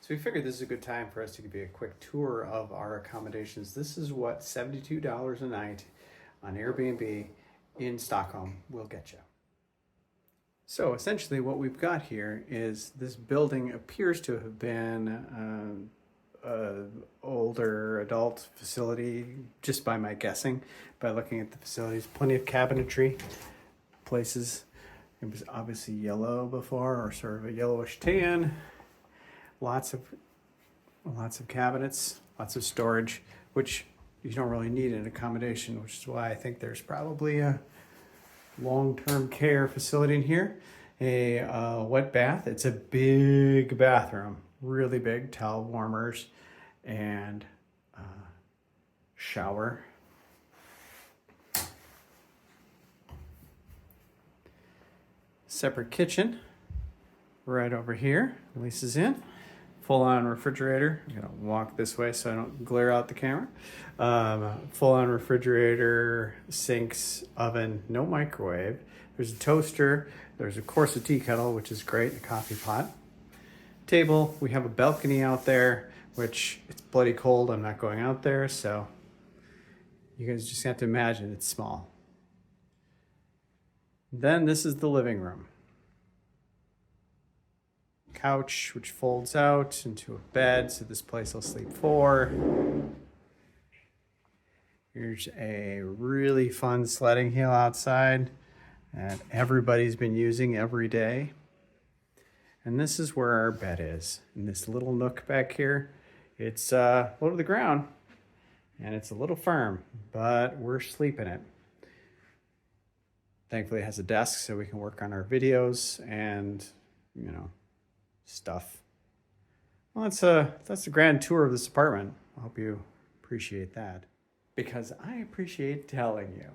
So we figured this is a good time for us to give you a quick tour of our accommodations. This is what $72 a night on Airbnb in Stockholm will get you. So essentially what we've got here is this building appears to have been an older adult facility, just by my guessing, by looking at the facilities. Plenty of cabinetry, places. It was obviously yellow before, or sort of a yellowish tan. Lots of cabinets, lots of storage, which you don't really need in an accommodation, which is why I think there's probably a long-term care facility in here. A wet bath. It's a big bathroom, really big, towel warmers, and shower. Separate kitchen right over here. Lisa's in. Full-on refrigerator. I'm gonna walk this way so I don't glare out the camera. Full-on refrigerator, sinks, oven, no microwave. There's a toaster. There's of course a tea kettle, which is great, a coffee pot. Table. We have a balcony out there, which it's bloody cold. I'm not going out there, so you guys just have to imagine it's small. Then this is the living room. Couch, which folds out into a bed, so this place will sleep four. Here's a really fun sledding hill outside that everybody's been using every day. And this is where our bed is, in this little nook back here. It's low to the ground, and it's a little firm, but we're sleeping it. Thankfully it has a desk so we can work on our videos and, you know, stuff. Well, that's a grand tour of this apartment. I hope you appreciate that, because I appreciate telling you.